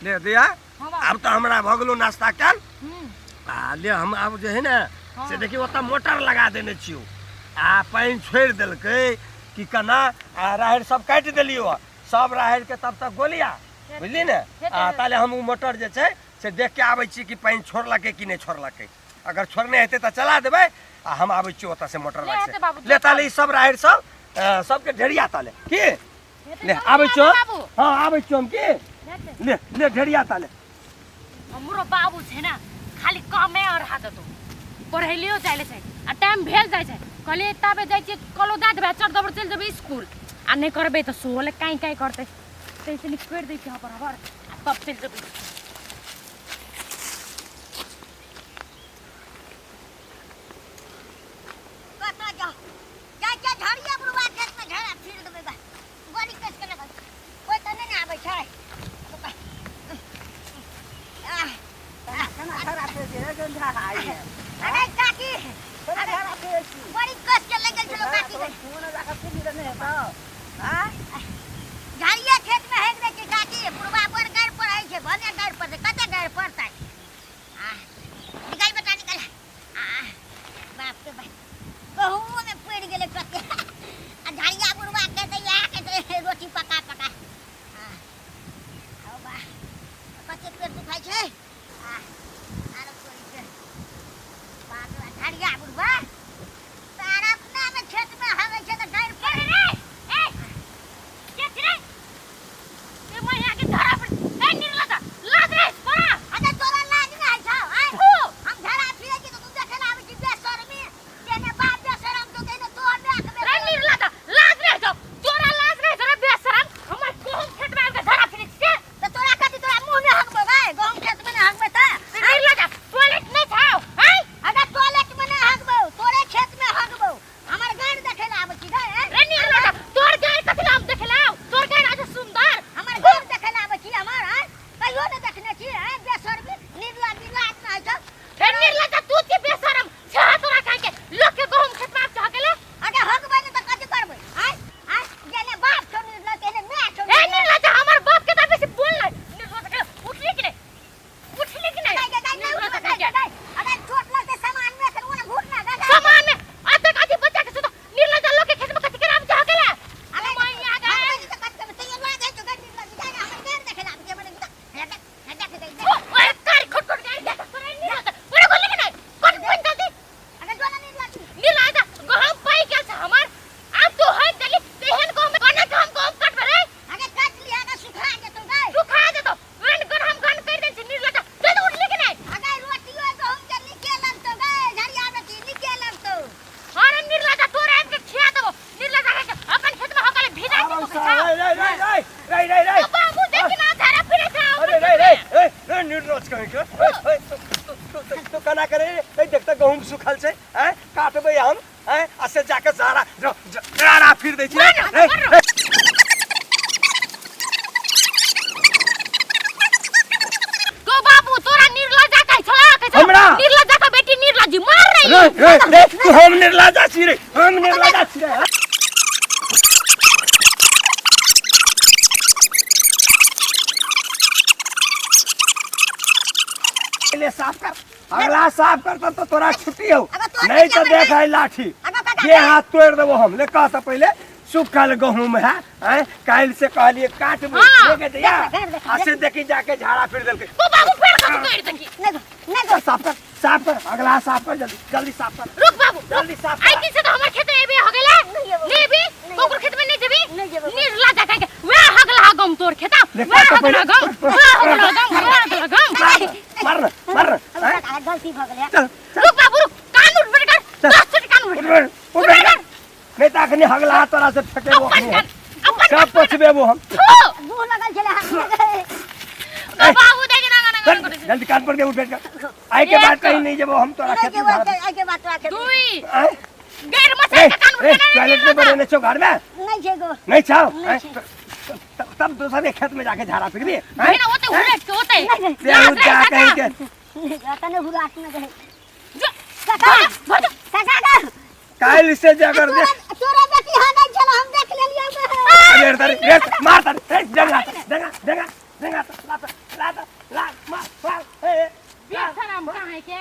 ले दिया अब तो हमरा भगलो नाश्ता कर ले हम अब जे है ना से देखिए ओता मोटर लगा देने छियो आ पानी छोड़ देलकै कि कना राहड़ सब काट देलियो सब राहड़ के तब तक गोलिया बुझली ने ताले हम मोटर जे छै से देख के आबै छी कि पानी छोड़लकै कि नहीं छोड़लकै अगर छोड़ने हेते त चला देबै आ हम आबै छी ओता से मोटर लग ले ताले ई सब राहड़ सब सबके ढेरिया ताले की ले आबै छो हां आबै छो हम की ले ले ढेरिया ताले हमरो बाबू छै ना खाली कामे और हाथ तो पढ़ैलियो जाइले छै आ टाइम भेल जाय छै कहले तबे जाय छै कलो दा देबे चढ़ दबर चल जेबे स्कूल आ नहीं करबे तो सोले काई काई करते तैसे निकल दे के बराबर तब चल जेबे कतना जा जाय के झड़िया बुढ़वा खेत में झड़ा फिर देबे बा गोली कस के लगा कोई त नहीं आबै छै खाना खराब है जे गंधा आई है अरे काकी खाना खराब है बड़ी कस के लगल छलो काकी के फोन लगा के भी नहीं है तो हां झड़िया खेत में हेग दे के काकी बुढ़वा पर गाड़ पड़ै छै भने गाड़ पर कते गाड़ पड़तै निकाल बेटा निकाल बाप रे बाप गहूं में पड़ गेले कते आ झड़िया बुढ़वा के दैया के रोटी पका पका आओ बा कते पेट दुखाय छै आरो कोई के बाप रे झड़िया बुढ़वा तारा अपना में खेत में हवे छै त गाड़ पड़ रे ए के छिरे ए मैं आके धरा पर ए निर्लता लाज रे पड़ा अरे तोरा लाज नहीं है छौ हम धरा फिरे की तो तू देखे ना आवे छी बेशर्मी तेने बाप बेशरम तो देने तो देख में रे निर्लता लाज रे छौ तोरा लाज रे जरा बेशरम हमर गहूं खेत में आके धरा फिरे छी तो तोरा कथि तोरा मुंह में हकबो गए गहूं खेत में हकबे त निर्लता टॉयलेट नहीं छौ हैं अगर टॉयलेट में नहीं हकबो तोरे खेत में हकबो हमर गाड़ देखे ला आवे छी गए रे निर्लता तोर गाय कथि नाम देखलाओ तोर गाय आज सुंदर हमर गाड़ देखे ला आवे छी हमर हैं कहियो न देखने छी हैं बेशर्मी निर्ला लाज नहीं है छौ रे निर्लता तू के बेशरम छा तोरा काहे के लोग के गहूं खेत में आके हकेले अगर हकबे न त कथि करबे हैं हैं जेने बाप छौ निर्ला तेने मैं छौ ए निर्लता हमर बाप के तबे से बोल ले निर्लता के उठली कि नहीं अगर चोट लगते सामान में से उन्हें घुटना दे सामान में आते काजी बच्चा के सुतो निर्लता लोग के खेत में कथि के नाम चाह केला अरे मैं आ गए तो कट के तो ये लागे तो गड्डी लग जाएगा हम गेर देखे ना के मैंने हेडक दे ओए कार खट खट गई देख तोरा निर्लता पूरा बोल के नहीं कट बन जल्दी अगर जोला नहीं लगी निर्लता गहूं पाई के छ हमर अब तो है चली तेहन को में बना के हम गहूं कट रे अगर कट लिया का सुखा के तो गए सुखा दे तो वन कर हम गन कर दे निर्लता जल्दी उठली कि नहीं अगर रोटियो तो हम चल निकल तो गए झरिया में की निकल तो अरे निर्लता तोरा के खिया देबो निर्लता के अपन खेत में हकले भिजा दे रे बाबू देख ना धारा फिरे जाओ रे निर्लज कहीं के तो कना करे ए देखता गहूम सुखल छै हैं काटबे हम हैं असे जाके जारा फिर दै छी तो बाबू तोरा निर्लजा काहे छला के हमरा निर्लजा का बेटी निर्लजी मार रही रे तू हम निर्लजा छी रे हम निर्लजा छी रे ले साफ कर अगला साफ कर तो तोरा छुट्टी हो नहीं तो देख है लाठी ये हाथ तोड़ देबो हम ले कह त पहले सुखल गहूम है हैं काल से कहलिए काट लेके दिया ऐसे देखी जाके झाड़ा फिर देलके तो बाबू पेड़ का तोड़ देंगी नहीं साफ कर अगला साफ कर जल्दी साफ कर रुक बाबू जल्दी साफ कर आई से तो हमर खेत एबे हो गेले लेबी कोकर खेत में नहीं देबी निर्लजा काहे के वे हगला गम तोर खेता वे हगला गम मार गलती भ गेलै रुक बाबू रुक कान उठ बैठ कर 10 छट कान उठ नहीं ताकनी हगला तोरा से फेकेबो सब पछबेबो हम मुंह लगल छले हाथ बाबू देख ना जल्दी कान पर के उठ बैठ आई के बाद कहीं नहीं जबो हम तोरा खेत में आई के बात रखे दुई गैर मसा का कान उठ टॉयलेट में बने छो घर में नहीं छे गो नहीं छाओ तब दूसरे खेत में जाके झाड़ा फिर भी नहीं ना होते होते तेरे जा कहीं के तने हुराट में गए काका काल से जगर दे तोरा बेटी हां नहीं चलो हम देख लेलिए अरे मार दे जगह ला ला मा ला ए बेशरम कहाँ है के